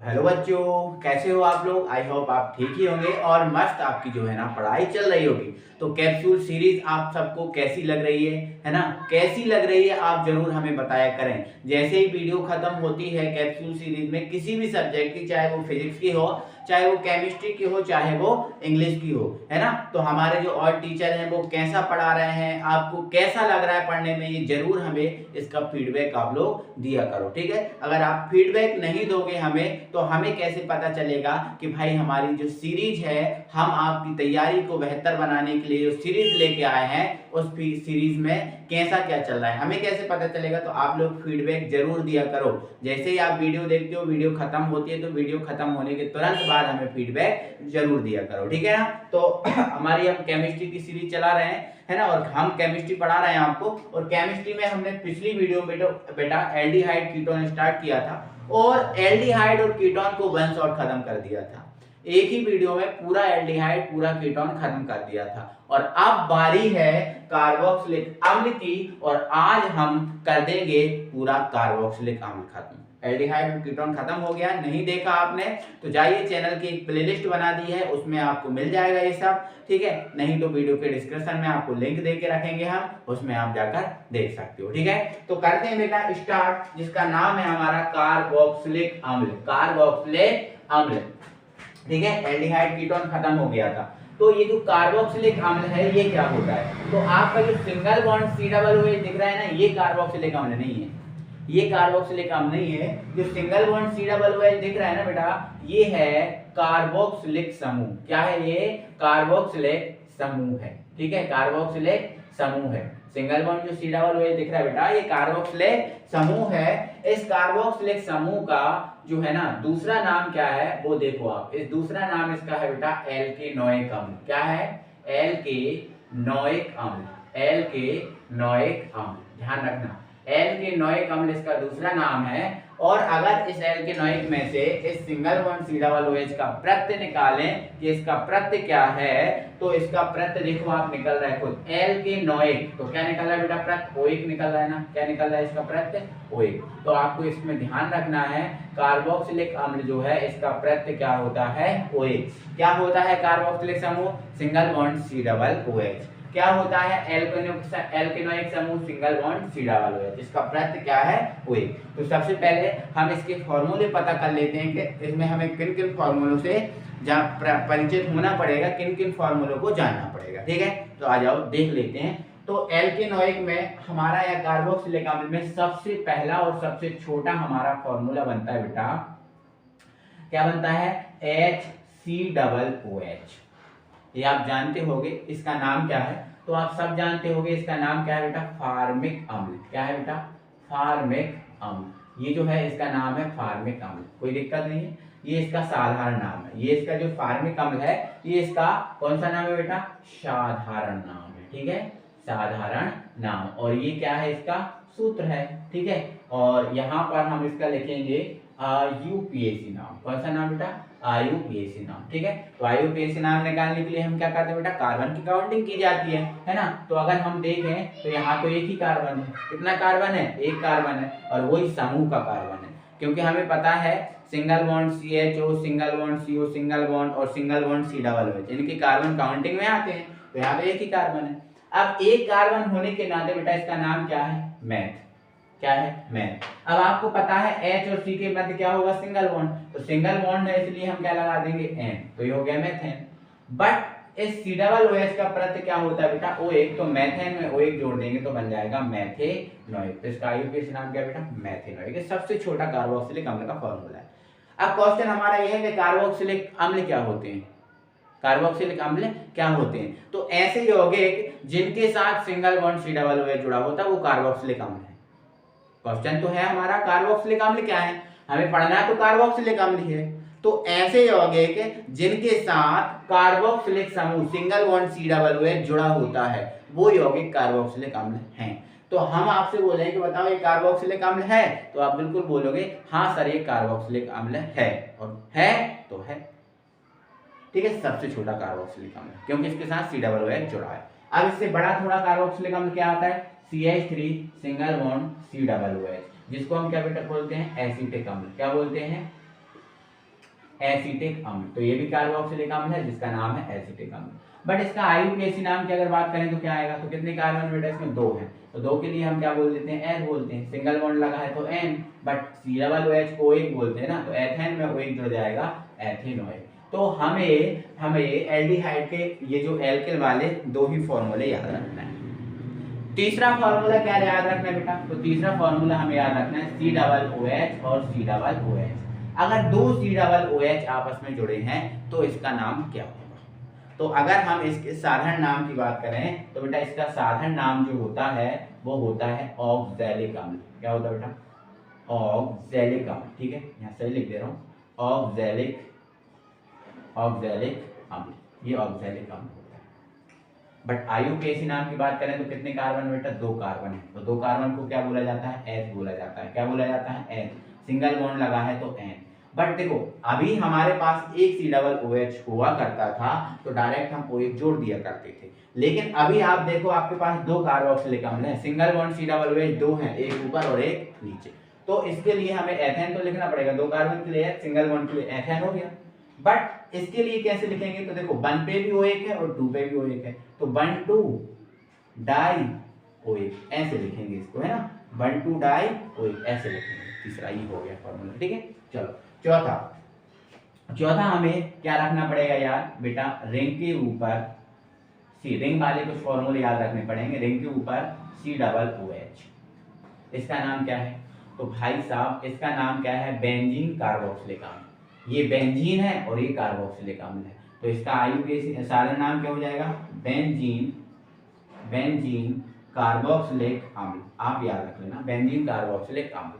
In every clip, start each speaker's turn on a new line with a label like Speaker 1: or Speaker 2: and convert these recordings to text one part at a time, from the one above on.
Speaker 1: Hello बच्चों, कैसे हो आप लोग। आई होप आप ठीक ही होंगे और मस्त आपकी जो है ना पढ़ाई चल रही होगी। तो कैप्सूल सीरीज आप सबको कैसी लग रही है ना। कैसी लग रही है आप जरूर हमें बताया करें। जैसे ही वीडियो खत्म होती है कैप्सूल सीरीज में किसी भी सब्जेक्ट की, चाहे वो फिजिक्स की हो, चाहे वो केमिस्ट्री की हो, चाहे वो इंग्लिश की हो, है ना। तो हमारे जो और टीचर हैं वो कैसा पढ़ा रहे हैं, आपको कैसा लग रहा है पढ़ने में, ये जरूर हमें इसका फीडबैक आप लोग दिया करो, ठीक है। अगर आप फीडबैक नहीं दोगे हमें तो हमें कैसे पता चलेगा कि भाई हमारी जो सीरीज है, हम आपकी तैयारी को बेहतर बनाने के लिए जो सीरीज लेके आए हैं उस सीरीज में कैसा क्या चल रहा है, हमें कैसे पता चलेगा। तो आप लोग फीडबैक जरूर दिया करो। जैसे ही आप वीडियो देखते हो, वीडियो खत्म होती है तो वीडियो खत्म होने के तुरंत बाद हमें फीडबैक जरूर दिया करो, ठीक है ना। तो हमारी हम केमिस्ट्री की सीरीज चला रहे हैं, है ना, और हम केमिस्ट्री पढ़ा रहे हैं आपको। और केमिस्ट्री में हमने पिछली वीडियो में बेटा एल्डिहाइड कीटोन स्टार्ट किया था और एल्डिहाइड और कीटोन को वन शॉट खत्म कर दिया था। एक ही वीडियो में पूरा एल्डिहाइड पूरा कीटोन खत्म कर दिया था। और अब बारी है कार्बोक्सिलिक अम्ल की, और आज हम कर देंगे पूरा कार्बोक्सिलिक अम्ल खत्म। एल्डिहाइड और कीटोन खत्म हो गया, नहीं देखा आपने तो जाइए, चैनल की एक प्लेलिस्ट बना दी है, उसमें आपको मिल जाएगा ये सब, ठीक है। नहीं तो वीडियो के डिस्क्रिप्शन में आपको लिंक दे के रखेंगे हम, उसमें आप जाकर देख सकते हो, ठीक है। तो करते हैं बेटा स्टार्ट, जिसका नाम है हमारा कार्बोक्सिलिक अम्ल। कार्बोक्सिलिक अम्ल, ठीक है। एल्डिहाइड कीटोन खत्म हो गया था। तो ये जो कार्बोक्सिलिक अम्ल है ये क्या होता है, तो आपका जो single bond C double O H दिख रहा है ना, ये कार्बोक्सिलिक अम्ल नहीं है, ये कार्बोक्सिलिक अम्ल नहीं है। जो single bond C double O H दिख रहा है ना बेटा, ये है कार्बोक्सिलिक समूह। क्या है ये? कार्बोक्सिलिक समूह है, ठीक है, कार्बोक्सिलिक समूह है। सिंगल बॉन्ड जो सी डबल ओ एच दिख रहा है बेटा, ये कार्बोक्सिलिक समूह है। इस कार्बोक्सिलिक समूह का जो है ना दूसरा नाम क्या है वो देखो आप। इस दूसरा नाम इसका है बेटा एल्केनोइक अम्ल। क्या है? एल्केनोइक अम्ल। एल्केनोइक अम्ल, ध्यान रखना, एल्केनोइक अम्ल इसका दूसरा नाम है। और अगर इस एल्केनोइक में से इस single bond C double O H का प्रत्यय निकालें कि इसका प्रत्यय क्या है, तो इसका प्रत्यय देखो आप निकल रहा है खुद एल्केनोइक। तो क्या निकल रहा है बेटा? प्रत्यय ओइक निकल रहा है ना। क्या निकल रहा है इसका प्रत्यय? ओइक। तो आपको इसमें ध्यान रखना है, कार्बोक्सिलिक अम्ल जो है इसका प्रत्यय क्या होता है? ओइक। क्या होता है कार्बोक्सिलिक समूह? Single bond C double O H. क्या होता है एल्केनोइक समूह? Single bond C double O H. इसका प्रत्यय क्या है? ओइक। तो सबसे पहले हम इसके फॉर्मूले पता कर लेते हैं कि इसमें हमें किन किन फॉर्मूलों से परिचित होना पड़ेगा, किन किन फॉर्मूलों को जानना पड़ेगा, ठीक है। तो आ जाओ देख लेते हैं। तो एल्केनोइक में हमारा या कार्बोक्सिलिक अम्ल में सबसे पहला और सबसे छोटा हमारा फॉर्मूला बनता है बेटा, क्या बनता है? H C double O H. ये आप जानते होंगे इसका नाम क्या है, तो आप सब जानते होंगे इसका नाम क्या है बेटा? फार्मिक अम्ल। क्या है बेटा? फार्मिक अम्ल। ये जो है इसका नाम है फार्मिक अम्ल, कोई दिक्कत नहीं है, ये इसका साधारण नाम है। ये इसका जो फार्मिक अम्ल है ये इसका कौन सा नाम है बेटा? साधारण नाम है, ठीक है, साधारण नाम। और ये क्या है? इसका सूत्र है, ठीक है। और यहाँ पर हम इसका लिखेंगे यूपीएसी नाम। कौन सा नाम बेटा? आईयूपीएसी नाम, ठीक है। तो आईयूपीएसी नाम निकालने के लिए हम क्या करते हैं बेटा? कार्बन की काउंटिंग की जाती है ना। तो अगर हम देखें तो यहाँ तो एक ही कार्बन है। कितना कार्बन है? एक कार्बन है, और वही समूह का कार्बन है, क्योंकि हमें पता है single bond C H O, single bond C O, single bond और single bond C double O, इनके कार्बन काउंटिंग में आते हैं। तो यहाँ पे एक ही कार्बन है। अब एक कार्बन होने के नाते बेटा इसका नाम क्या है? मैथ। क्या है? मैथ। अब आपको पता है H और C के मध्य क्या होगा? Single bond. तो सिंगल बॉन्ड है इसलिए हम क्या लगा देंगे? N। तो ये हो गया मेथेन। बट इस C डबल OH का प्रत्यय क्या होता है बेटा? O1। तो मेथेन में O1 जोड़ देंगे तो बन जाएगा मेथेनोइक। तो इसका आईयूपीएसी नाम क्या है बेटा? मेथेनोइक। ये सबसे छोटा कार्बोक्सिलिक अम्ल का फॉर्मूला है। अब क्वेश्चन हमारा यह है कि कार्बोक्सिलिक अम्ल क्या होते हैं? कार्बोक्सिलिक अम्ल क्या होते हैं? तो ऐसे यौगिक जिनके साथ single bond C double OH जुड़ा होता है वो कार्बोक्सिलिक अम्ल है। क्वेश्चन तो है हमारा कार्बोक्सिलिक अम्ल क्या है, हमें पढ़ना तो कार्बोक्सिलिक अम्ल ही है। तो ऐसे यौगिक जिनके साथ कार्बोक्सिलिक समूह single bond C double O जुड़ा होता है वो यौगिक कार्बोक्सिलिक अम्ल हैं। तो हम आपसे बोलेंगे कि बताओ ये कार्बोक्सिलिक अम्ल है, तो आप बिल्कुल बोलोगे हाँ सर ये कार्बोक्सिलिक अम्ल है, और है तो है, ठीक है। सबसे छोटा कार्बोक्सिलिक अम्ल क्योंकि इसके साथ सी डबल ओ जुड़ा है। अब इससे बड़ा थोड़ा कार्बोक्सिलिक अम्ल क्या आता है? CH3 single bond C double OH, जिसको हम क्या बेटा बोलते हैं? एसिटिक अम्ल। क्या बोलते हैं? एसिटिक अम्ल। तो ये भी कार्बोक्सिलिक अम्ल है जिसका नाम है एसिटिक अम्ल। बट इसका आईयूपीएसी नाम की अगर बात करें तो क्या आएगा, तो कितने कार्बन बेटा इसमें 2 हैं, तो 2 के लिए हम क्या बोल देते हैं, एन बोलते हैं। सिंगल बॉन्ड लगा है तो N, but C double O H को एक बोलते हैं ना, तो एथेन में ओ एक जुड़ जाएगा एथेनॉइड। तो हमें एल्डिहाइड के ये जो एल्किल वाले 2 ही फॉर्मूले याद रखना है। तीसरा फॉर्मूला क्या याद रखना है बेटा, तो तीसरा फॉर्मूला हमें याद रखना है सी डबल ओ एच और सी डबल ओ एच। अगर 2 सी डबल ओ एच आपस में जुड़े हैं तो इसका नाम क्या होगा। तो अगर हम इसके साधारण नाम की बात करें तो बेटा इसका साधारण नाम जो होता है वो होता है ऑक्सैलिक अम्ल। क्या होता है बेटा, ऑक्सैलिक अम्ल। ठीक है, यहाँ सही लिख दे रहा हूँ, ऑक्सैलिक अम्ल, ये ऑक्सैलिक अम्ल होता है। बट आईयूपीएसी नाम की बात करें तो कितने कार्बन बेटा, 2 कार्बन है, तो 2 कार्बन को क्या बोला जाता है, एच बोला जाता है। क्या बोला जाता है, एच। सिंगल बॉन्ड लगा है तो एन। बट देखो अभी हमारे पास एक सी डबल ओ एच हुआ करता था तो डायरेक्ट हम ओ एक जोड़ दिया करते थे, लेकिन अभी आप देखो आपके पास 2 कार्बोक्सिलिक अम्ल है, single bond C double O H 2 है, एक ऊपर और एक नीचे। तो इसके लिए हमें एथेन तो लिखना पड़ेगा, 2 कार्बन के लिए सिंगल बॉन्ड के लिए एथेन हो गया। बट इसके लिए कैसे लिखेंगे, तो देखो 1 पे भी O1 है और 2 पे भी O1 है, तो 1,2 डाई O1 ऐसे लिखेंगे इसको, है ना, 1,2 डाई O1 ऐसे लिखेंगे। तीसरा ये हो गया फॉर्मूला। ठीक है, चलो चौथा हमें क्या रखना पड़ेगा यार बेटा, रिंग के ऊपर रिंग वाले कुछ फॉर्मूले याद रखने पड़ेंगे। रिंग के ऊपर सी डबल ओ एच, इसका नाम क्या है, तो भाई साहब इसका नाम क्या है, बेंजीन कार्बोक्सिलिक अम्ल। ये बेंजीन है और ये कार्बोक्सिलिक अम्ल है, तो इसका आईयूपीएसी साधारण नाम क्या हो जाएगा, बेंजीन कार्बोक्सिलिक अम्ल। आप याद रख लेना, बेंजीन कार्बोक्सिलिक अम्ल।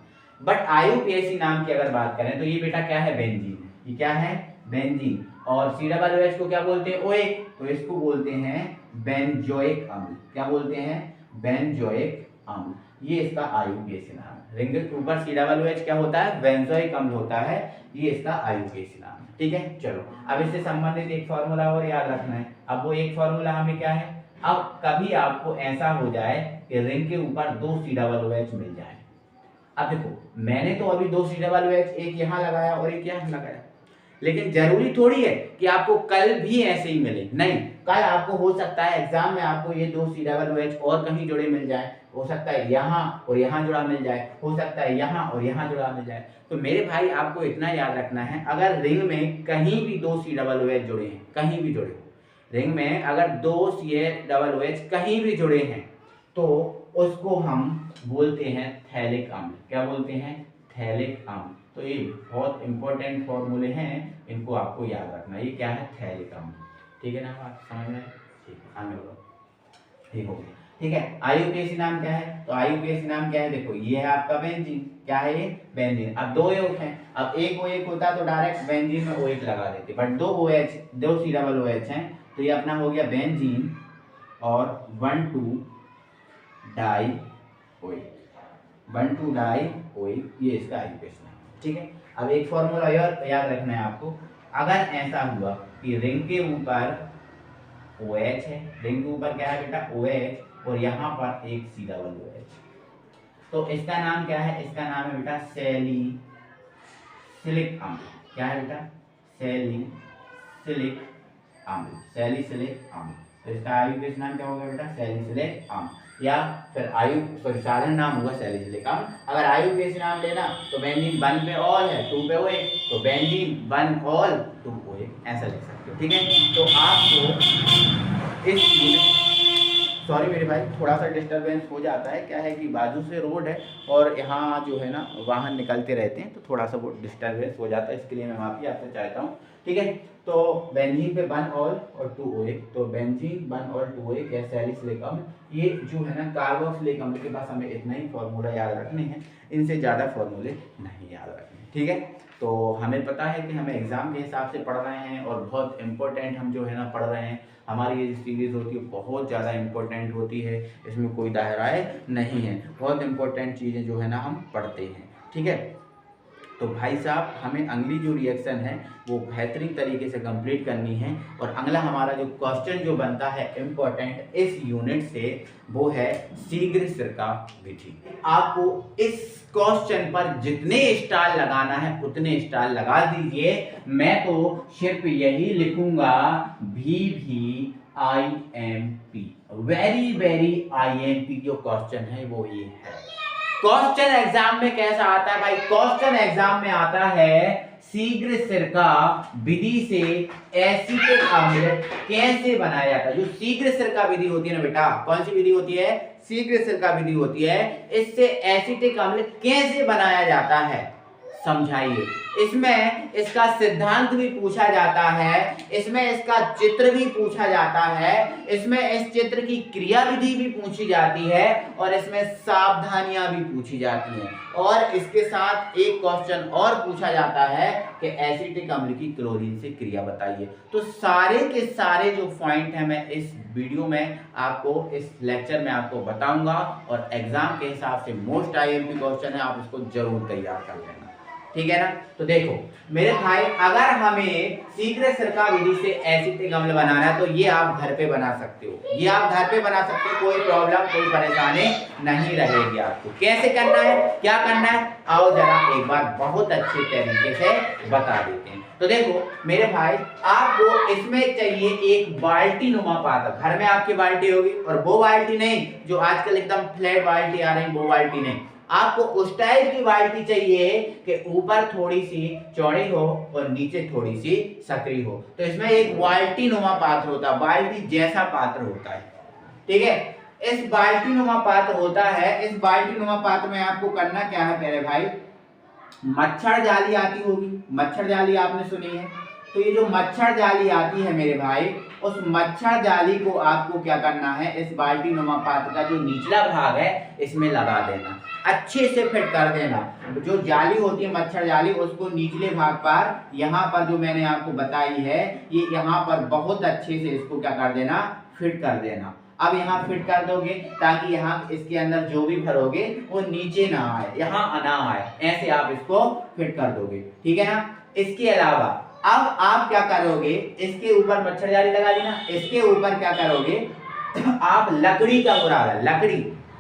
Speaker 1: बट आईयूपीएसी नाम की अगर बात करें तो ये बेटा क्या है, बेंजीन है। ये क्या है, बेंजीन। और सी डबल ओ एच को क्या बोलते हैं, ओएक, तो इसको बोलते हैं बेंजोइक अम्ल। क्या बोलते हैं, बेंजोइक अम्ल। ये इसका आईयूपीएसी नाम है। रिंग के ऊपर सी डबल ओ एच क्या होता है, बेंजोइक अम्ल होता है, ये इसका आईयूपीएसी नाम है। ठीक है, चलो अब इससे संबंधित एक फॉर्मूला और याद रखना है। अब वो एक फॉर्मूला हमें क्या है, अब कभी आपको ऐसा हो जाए कि रिंग के ऊपर 2 सी डबल ओ एच मिल जाए। अब देखो मैंने तो अभी 2 सी डबल ओ एच एक यहाँ लगाया और एक यहाँ लगाया, लेकिन जरूरी थोड़ी है कि आपको कल भी ऐसे ही मिले, नहीं, कल आपको हो सकता है एग्जाम में आपको ये 2 सी डबल ओ एच और कहीं जुड़े मिल जाए, हो सकता है यहाँ और यहाँ जुड़ा मिल जाए, हो सकता है यहाँ और यहाँ जुड़ा मिल जाए। तो मेरे भाई आपको इतना याद रखना है, अगर रिंग में कहीं भी 2 सी डबल ओ एच जुड़े हैं, कहीं भी जुड़े हो, रिंग में अगर 2 सी डबल ओ एच कहीं भी जुड़े हैं तो उसको हम बोलते हैं थैलिक अम्ल। क्या बोलते हैं, थैलिक अम्ल। तो ये बहुत इंपॉर्टेंट फॉर्मूले हैं, इनको आपको याद रखना। ये क्या है, थैलिक अम्ल। ठीक है ना, आप समझ में, ठीक है, आगे बढ़ो। ठीक हो गया, ठीक है। आईयूपीएसी नाम क्या है, तो आईयूपीएसी नाम क्या है, देखो ये है आपका बेंजीन। क्या है ये, बेंजीन। अब 2 OH हैं, अब एक O1 होता तो डायरेक्ट बेंजीन में O1 लगा देते, but 2 OH 2 C double OH हैं, तो ये अपना हो गया बेंजीन और 1,2 डाई OH, 1,2 डाई OH, ये इसका आईयूपीएसी नाम है। ठीक है, अब एक फॉर्मूला और याद रखना है आपको, अगर ऐसा हुआ कि रिंग के ऊपर OH है, रिंग के ऊपर क्या है बेटा, OH, और यहाँ पर एक सी डबल OH, तो इसका नाम क्या है, इसका नाम है बेटा सैलिसिलिक अम्ल। क्या है बेटा, सैलिसिलिक अम्ल, सैलिसिलिक अम्ल। तो इसका आईयूपीएसी नाम क्या होगा बेटा, सैलिसिलिक अम्ल, या फिर साधारण नाम होगा सैलिसिलिक अम्ल। अगर आईयूपीएसी नाम लेना तो बेंजीन 1 पे ऑल है, 2 पे OH, तो बेंजीन 1 ऑल 2 OH, ऐसा लिख सकते हो। ठीक है, तो आपको इस सॉरी मेरे भाई, थोड़ा सा डिस्टरबेंस हो जाता है, क्या है कि बाजू से रोड है और यहाँ जो है ना वाहन निकलते रहते हैं, तो थोड़ा सा वो डिस्टरबेंस हो जाता है, इसके लिए मैं माफ़ी आपसे चाहता हूँ। ठीक है, तो बेंजीन पे 1 ऑल और 2 OH, तो बेंजीन 1 ऑल 2 OH या सैलिसिलिक अम्ल, ये जो है ना कार्बोक्सिलिक अम्ल के पास हमें इतना ही फॉर्मूला याद रखने हैं, इनसे ज़्यादा फॉर्मूले नहीं याद रखने। ठीक है, तो हमें पता है कि हमें एग्जाम के हिसाब से पढ़ रहे हैं और बहुत इंपॉर्टेंट हम जो है ना पढ़ रहे हैं। हमारी ये सीरीज़ होती है बहुत ज़्यादा इंपॉर्टेंट होती है, इसमें कोई दायराए नहीं है, बहुत इंपॉर्टेंट चीज़ें जो है ना हम पढ़ते हैं। ठीक है, तो भाई साहब हमें अगली जो रिएक्शन है वो बेहतरीन तरीके से कंप्लीट करनी है। और अगला हमारा जो क्वेश्चन जो बनता है इम्पोर्टेंट इस यूनिट से वो है शीघ्र सिरका विधि। आपको इस क्वेश्चन पर जितने स्टार लगाना है उतने स्टार लगा दीजिए। मैं तो सिर्फ यही लिखूंगा VVIMP, वेरी वेरी IMP जो क्वेश्चन है वो ये है। क्वेश्चन एग्जाम में कैसा आता है भाई? क्वेश्चन एग्जाम में आता है शीघ्र सिरका विधि से एसिटिक अम्ल कैसे बनाया जाता है। जो शीघ्र सिरका विधि होती है ना बेटा, कौन सी विधि होती है? शीघ्र सिरका विधि होती है। इससे एसिटिक अम्ल कैसे बनाया जाता है समझाइए। इसमें इसका सिद्धांत भी पूछा जाता है, इसमें इसका चित्र भी पूछा जाता है, इसमें इस चित्र की क्रिया विधि भी पूछी जाती है और इसमें सावधानियां भी पूछी जाती हैं। और इसके साथ एक क्वेश्चन और पूछा जाता है कि एसिटिक अम्ल की क्लोरीन से क्रिया बताइए। तो सारे के सारे जो पॉइंट है मैं इस वीडियो में आपको, इस लेक्चर में आपको बताऊंगा और एग्जाम के हिसाब से मोस्ट IMP क्वेश्चन है, आप इसको जरूर तैयार कर लेना, ठीक है ना। तो देखो मेरे भाई, अगर हमें शीघ्र सिरका विधि से एसिटिक अम्ल बनाना है तो ये आप घर पे बना सकते हो, ये आप घर पे बना सकते हो, कोई प्रॉब्लम कोई परेशानी नहीं रहेगी आपको। कैसे करना है, क्या करना है, आओ जरा एक बार बहुत अच्छे तरीके से बता देते हैं। तो देखो मेरे भाई, आपको इसमें चाहिए एक बाल्टी नुमा पात्र। घर में आपकी बाल्टी होगी, और वो बाल्टी नहीं जो आजकल एकदम फ्लैट बाल्टी आ रही, वो बाल्टी नहीं, आपको उस टाइप की बाल्टी चाहिए कि ऊपर थोड़ी सी चौड़ी हो और नीचे थोड़ी सी सकरी हो। तो इसमें एक बाल्टी नुमा पात्र होता है, बाल्टी जैसा पात्र होता है, ठीक है। इस बाल्टी नुमा पात्र होता है, इस बाल्टी नुमा पात्र में आपको करना क्या है मेरे भाई, मच्छर जाली आती होगी, मच्छर जाली आपने सुनी है। तो ये जो मच्छर जाली आती है मेरे भाई, उस मच्छर जाली को आपको क्या करना है, इस बाल्टी नुमा पात्र का जो निचला भाग है इसमें लगा देना, अच्छे से फिट कर देना। जो जाली होती है मच्छर जाली, उसको निचले भाग पर, यहाँ पर जो मैंने आपको बताई है, ये यहाँ पर बहुत अच्छे से इसको क्या कर देना, फिट कर देना। अब यहाँ फिट कर दोगे ताकि यहाँ इसके अंदर जो भी भरोगे वो नीचे ना आए, यहाँ ना आए, ऐसे आप इसको फिट कर दोगे, ठीक है ना। इसके अलावा अब आप क्या करोगे, इसके ऊपर मच्छर जाली लगा दी ना, इसके ऊपर क्या करोगे आप लकड़ी का बुरादा,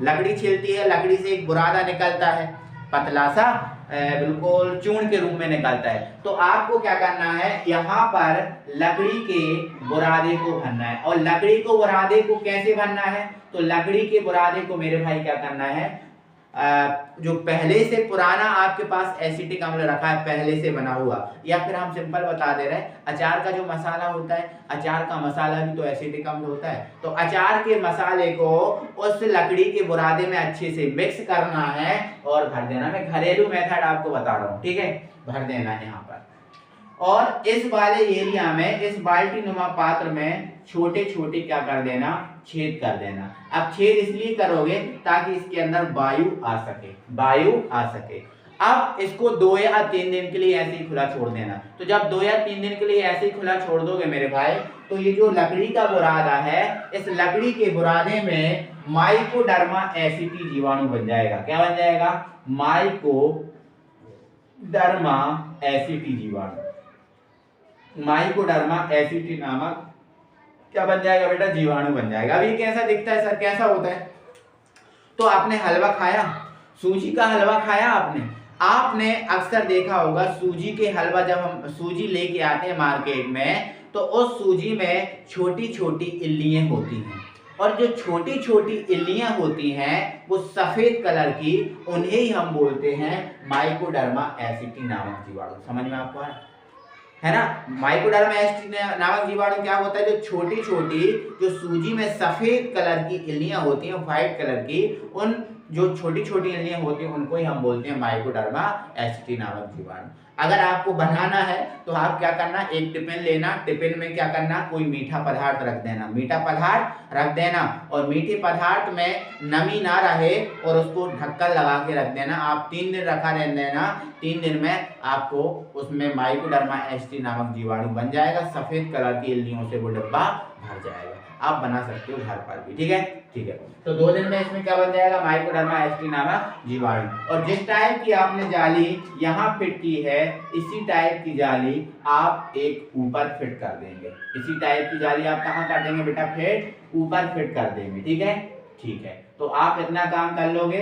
Speaker 1: लकड़ी छिलती है, लकड़ी से एक बुरादा निकलता है, पतला सा बिल्कुल चूर्ण के रूप में निकलता है। तो आपको क्या करना है, यहाँ पर लकड़ी के बुरादे को भरना है। और लकड़ी को बुरादे को कैसे भरना है, तो लकड़ी के बुरादे को मेरे भाई क्या करना है, जो पहले से पुराना आपके पास एसिटिक अम्ल रखा है पहले से बना हुआ, या फिर हम सिंपल बता दे रहे हैं, अचार का जो मसाला होता है, अचार का मसाला भी तो एसिटिक अम्ल होता है। तो अचार के मसाले को उस लकड़ी के बुरादे में अच्छे से मिक्स करना है और भर देना। मैं घरेलू मेथड आपको बता रहा हूँ, ठीक है, भर देना है यहाँ पर। और इस वाले एरिया में, इस बाल्टी नुमा पात्र में छोटे छोटे क्या कर देना, छेद कर देना। अब छेद इसलिए करोगे ताकि इसके अंदर वायु आ सके, अब इसको 2 या 3 दिन के लिए ऐसे ही खुला छोड़ देना। तो जब 2 या 3 दिन के लिए ऐसे ही खुला छोड़ दोगे मेरे भाई, तो ये जो लकड़ी का बुरादा है, इस लकड़ी के बुरादे में माइकोडर्मा एसिटी जीवाणु बन जाएगा। क्या बन जाएगा, माइकोडर्मा एसिटी जीवाणु, माइकोडर्मा एसिटी नामक क्या बन जाएगा बेटा, जीवाणु बन जाएगा। अब ये कैसा दिखता है सर, कैसा होता है, तो आपने हलवा खाया, सूजी का हलवा खाया आपने अक्सर देखा होगा, सूजी के हलवा जब हम सूजी लेके आते हैं मार्केट में, तो उस सूजी में छोटी छोटी इल्लियां होती हैं, और जो छोटी छोटी इल्लियां होती हैं वो सफेद कलर की, उन्हें ही हम बोलते हैं माइकोडर्मा एसिटी नामक जीवाणु। समझ में आपको है ना। माइकोडर्मा एसिटी नामक जीवाणु क्या होता है, जो छोटी छोटी जो सूजी में सफेद कलर की इल्लियां होती हैं, व्हाइट कलर की, उन जो छोटी छोटी इल्लियां होती हैं उनको ही हम बोलते हैं माइकोडर्मा एसिटी नामक जीवाणु। अगर आपको बनाना है तो आप क्या करना, एक टिफिन लेना, टिफिन में क्या करना, कोई मीठा पदार्थ रख देना, मीठा पदार्थ रख देना, और मीठे पदार्थ में नमी ना रहे और उसको ढक्कन लगा के रख देना। आप 3 दिन रखा रहने देना, 3 दिन में आपको उसमें माइकोडर्मा एसिटी नामक जीवाणु बन जाएगा, सफेद कलर की इल्लियों से वो डिब्बा भर जाएगा। आप बना सकते हो घर पर भी, ठीक है। ठीक है, तो 2 दिन में इसमें क्या बन जाएगा, माइकोडर्मा एसिटी नामक जीवाणु। और जिस टाइप की आपने जाली यहाँ फिट की है, इसी टाइप की जाली आप एक ऊपर फिट कर देंगे। इसी टाइप की जाली आप कहाँ कर देंगे बेटा, फिट ऊपर फिट कर देंगे, ठीक है। ठीक है, तो आप इतना काम कर लोगे,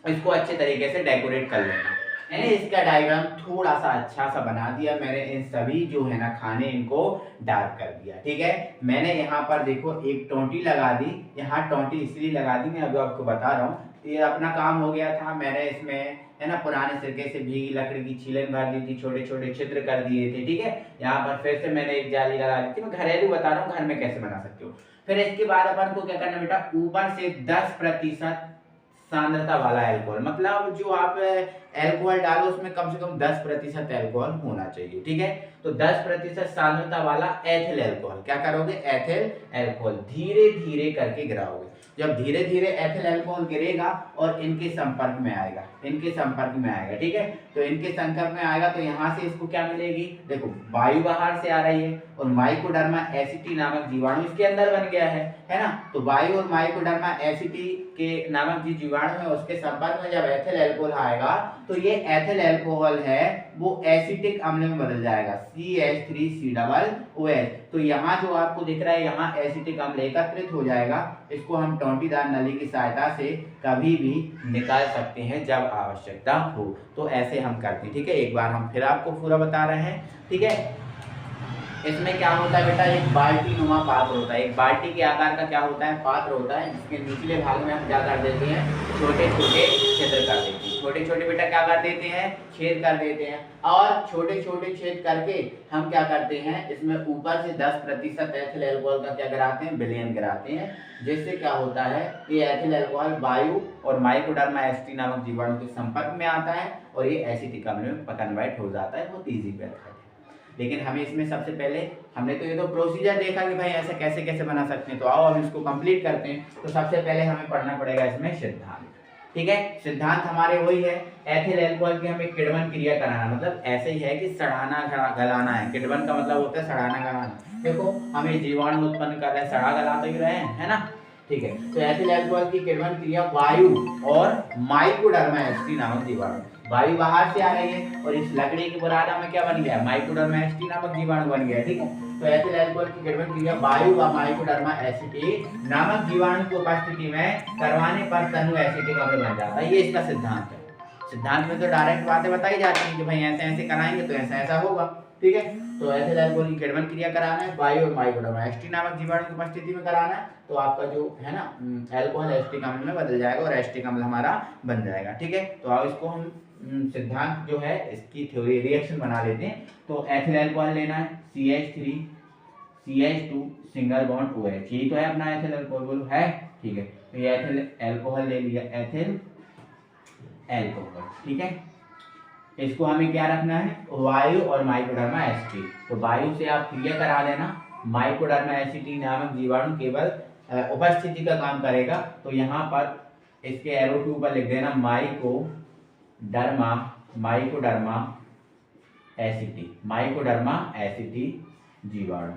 Speaker 1: इसको अच्छे तरीके से डेकोरेट कर लेना। मैंने इसका डायग्राम थोड़ा सा अच्छा सा बना दिया, मैंने इन सभी जो है ना खाने इनको डार्क कर दिया, ठीक है। मैंने यहाँ पर देखो एक टोंटी लगा दी, यहाँ टोंटी इसलिए लगा दी, मैं अभी आपको बता रहा हूँ, ये अपना काम हो गया था। मैंने इसमें है ना पुराने सिरके से भीगी लकड़ी की छीलन भर दी थी, छोटे छोटे छिद्र कर दिए थे, ठीक है। यहाँ पर फिर से मैंने एक जाली लगा दी थी, मैं घरेलू बता रहा हूँ घर में कैसे बना सकते हो। फिर इसके बाद अपन को क्या करना बेटा, ऊपर से 10% सांद्रता वाला अल्कोहल, मतलब जो आप अल्कोहल डालो उसमें कम से कम 10% अल्कोहल होना चाहिए, ठीक है। तो 10% सांद्रता वाला एथिल अल्कोहल क्या करोगे, एथिल अल्कोहल धीरे धीरे करके गिराओगे। जब धीरे धीरे एथिल अल्कोहल गिरेगा और इनके संपर्क में आएगा, इनके संपर्क में आएगा, ठीक है। तो इनके संपर्क में आएगा तो यहाँ से इसको क्या मिलेगी, देखो वायु बाहर से आ रही है और माइकोडर्मा एसिटी नामक जीवाणु इसके अंदर बन गया है ना। तो वायु और माइकोडर्मा एसिटी के नामक जो जीवाणु है उसके संपर्क में जब एथिल अल्कोहल आएगा तो ये एथिल अल्कोहल है वो एसिटिक अम्ल में बदल जाएगा, CH3COOH। तो यहाँ जो आपको दिख रहा है यहाँ एसिटिक अम्ल एकत्रित हो जाएगा, इसको हम टोंटीदार नली की सहायता से कभी भी निकाल सकते हैं जब आवश्यकता हो। तो ऐसे हम करते हैं, ठीक है। एक बार हम फिर आपको पूरा बता रहे हैं, ठीक है। इसमें क्या होता है बेटा, एक बाल्टी नुमा पात्र होता है, एक बाल्टी के आकार का क्या होता है, पात्र होता है, जिसके निचले भाग में हम क्या कर देते हैं, छोटे छोटे छेद कर देते हैं। छोटे छोटे बेटा क्या कर देते हैं, छेद कर देते हैं। और छोटे छोटे छेद करके हम क्या करते हैं, इसमें ऊपर से 10% एथिल अल्कोहल का क्या गिराते हैं, विलयन गिराते हैं। जिससे क्या होता है, ये एथिल अल्कोहल वायु और माइकोडर्मा एसिटी नामक जीवाणु के संपर्क में आता है और ये एसिटिक अम्ल में कन्वर्ट हो जाता है। बहुत ईजी मेथड है। लेकिन हमें इसमें सबसे पहले हमने तो ये तो प्रोसीजर देखा कि भाई ऐसे कैसे कैसे बना सकते हैं, तो आओ हम इसको कंप्लीट करते हैं। तो सबसे पहले हमें पढ़ना पड़ेगा इसमें सिद्धांत, ठीक है। सिद्धांत हमारे वही है, एथिल अल्कोहल की हमें किण्वन क्रिया कराना, मतलब ऐसे ही है कि सड़ाना गलाना है। किण्वन का मतलब होता है सड़ाना गलाना। देखो हमें जीवाणु उत्पन्न कर रहे हैं, सड़ा गला तो ही रहे हैं, है ना, ठीक है। तो एथिल अल्कोहल की किण्वन क्रिया वायु और माइकोडर्मा एसिटी नामक जीवाणु, वायु बाहर से आ रही है और इस लकड़ी की बुरादा में क्या बन गया, माइकोडर्मा एसिटी नामक जीवाणु बन गया, ठीक है। तो एथिल अल्कोहल की किण्वन क्रिया वायु व माइकोडर्मा एसिटी नामक जीवाणु की उपस्थिति में करवाने पर तनु एसिटिक अम्ल बन जाता है। ये इसका सिद्धांत है। सिद्धांत में तो डायरेक्ट बातें बताई जाती हैं कि भाई ऐसे ऐसे कराएंगे तो ऐसा ऐसा होगा, ठीक है। तो एथिल अल्कोहल की किण्वन क्रिया कराना है, वायु और माइकोडर्मा एसिटी नामक जीवाणु की उपस्थिति में कराना है, तो आपका जो है ना अल्कोहल एसिटिक अम्ल में बदल जाएगा और एसिटिक अम्ल हमारा बन जाएगा, ठीक है। तो अब इसको हम सिद्धांत जो है इसकी थ्योरी रिएक्शन बना लेते हैं। तो एथिल अल्कोहल लेना है, CH3 CH2 single bond OH, यही तो है अपना एथिल अल्कोहल, बोलो है, ठीक है। तो ये एथिल अल्कोहल ले लिया, एथिल अल्कोहल, ठीक है। इसको हमें क्या रखना है, वायु और माइकोडर्मा एसिटी। तो वायु से आप क्रिया करा लेना, माइकोडर्मा एसिटी नामक जीवाणु केवल उपस्थिति का काम करेगा। तो यहाँ पर इसके एरो के ऊपर लिख देना माइकोडर्मा एसिटी, माइकोडर्मा एसिटी जीवाणु,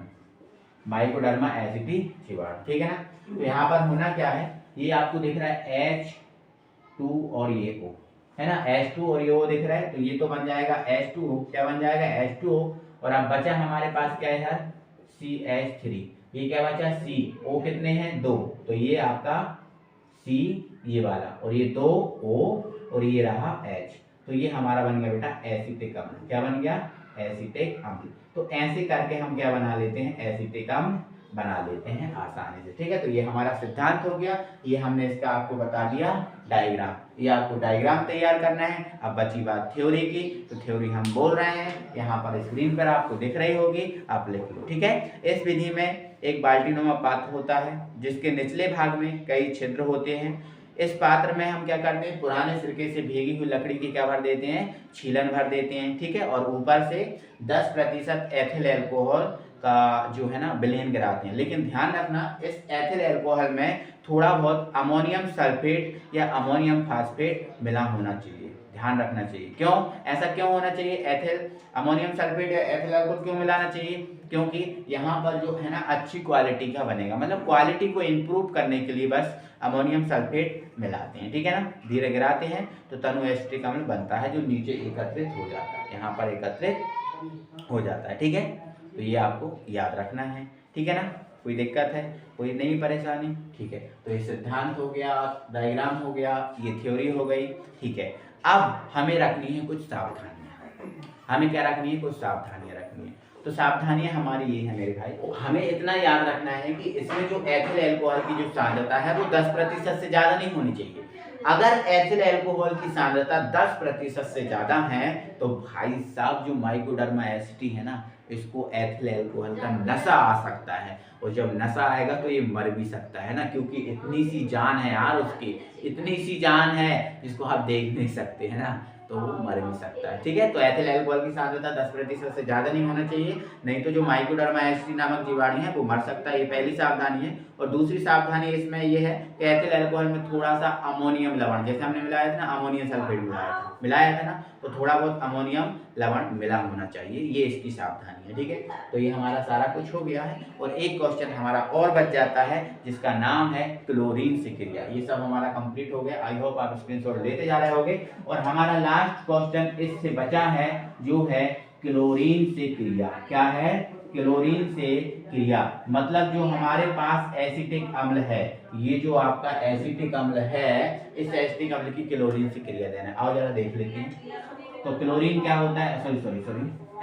Speaker 1: माइकोडर्मा एसिटी जीवाणु, ठीक है ना। तो यहाँ पर होना क्या है, ये आपको दिख रहा है H2 और ये O, है ना, H2 और ये O दिख रहा है, तो ये तो बन जाएगा H2O, क्या बन जाएगा H2O। और अब बचा हमारे पास क्या है यार, CH3, ये क्या बचा C, O कितने हैं 2, तो ये आपका C ये वाला और ये 2 O और ये रहा H, तो ये हमारा बन गया बेटा एसिटिक अम्ल। क्या बन गया, एसिटिक अम्ल। तो ऐसे करके हम क्या बना लेते हैं, एसिटिक अम्ल बना लेते हैं आसानी से, ठीक है। तो ये हमारा सिद्धांत हो गया, ये हमने इसका आपको बता दिया डायग्राम, ये आपको डायग्राम तैयार करना है। अब बची बात थ्योरी की, तो थ्योरी हम बोल रहे हैं, यहाँ पर स्क्रीन पर आपको दिख रही होगी, आप लिख लो, ठीक है। इस विधि में एक बाल्टीनुमा पात्र होता है जिसके निचले भाग में कई छिद्र होते हैं। इस पात्र में हम क्या करते हैं, पुराने सिरके से भीगी हुई लकड़ी की क्या भर देते हैं, छीलन भर देते हैं, ठीक है। और ऊपर से 10% एथिल अल्कोहल का जो है ना विलयन गिराते हैं। लेकिन ध्यान रखना, इस एथिल अल्कोहल में थोड़ा बहुत अमोनियम सल्फेट या अमोनियम फास्फेट मिला होना चाहिए, ध्यान रखना चाहिए। क्यों ऐसा क्यों होना चाहिए, एथिल अमोनियम सल्फेट या एथिल अल्कोहल क्यों मिलाना चाहिए, क्योंकि यहाँ पर जो है ना अच्छी क्वालिटी का बनेगा, मतलब क्वालिटी को इम्प्रूव करने के लिए बस अमोनियम सल्फेट मिलाते हैं, ठीक है ना। धीरे गिराते हैं तो तनु एसिटिक अम्ल बनता है जो नीचे एकत्रित हो जाता है, यहाँ पर एकत्रित हो जाता है, ठीक है। तो ये आपको याद रखना है, ठीक है ना। कोई दिक्कत है, कोई नई परेशानी, ठीक है। तो ये सिद्धांत हो गया, डायग्राम हो गया, ये थ्योरी हो गई, ठीक है। अब हमें रखनी है कुछ सावधानियां, हमें क्या रखनी है, कुछ सावधानियां रखनी है। तो सावधानियां हमारी ये है मेरे भाई, हमें इतना याद रखना है कि इसमें जो एथिल अल्कोहल की जो सांद्रता है वो 10% से ज्यादा नहीं होनी चाहिए। अगर एथिल अल्कोहल की सांद्रता 10% से ज्यादा है तो भाई साहब जो माइकोडर्मा एसिटी है ना, इसको एथिल अल्कोहल का नशा आ सकता है, और जब नशा आएगा तो ये मर भी सकता है ना, क्योंकि इतनी सी जान है यार उसकी, इतनी सी जान है जिसको आप देख नहीं सकते है ना, तो वो मर भी सकता है, ठीक है। तो एथिल अल्कोहल की सांद्रता 10% से ज्यादा नहीं होना चाहिए, नहीं तो जो माइकोडर्मा एसिटी नामक जीवाणु है वो मर सकता है। ये पहली सावधानी है। और दूसरी सावधानी इसमें ये है कि एथिल अल्कोहल में थोड़ा सा अमोनियम लवण, जैसे हमने मिलाया था ना, अमोनियम सल्फेट मिलाया था ना, तो थोड़ा बहुत अमोनियम लवण मिला होना चाहिए, ये इसकी सावधानी है, ठीक है। तो ये हमारा सारा कुछ हो गया है, और एक क्वेश्चन हमारा और बच जाता है जिसका नाम है क्लोरीन से क्रिया। ये सब हमारा कंप्लीट हो गया, आई होप आप स्क्रीनशॉट लेते जा रहे होगे। और हमारा लास्ट क्वेश्चन इससे बचा है जो है क्लोरीन से क्रिया। क्या है, क्लोरीन से क्रिया, मतलब जो हमारे पास एसिटिक अम्ल है, ये जो आपका एसिटिक अम्ल है, इस एसिटिक अम्ल की क्लोरीन से क्रिया देना है। आओ जरा देख लेते हैं। तो क्लोरीन क्या होता है, सॉरी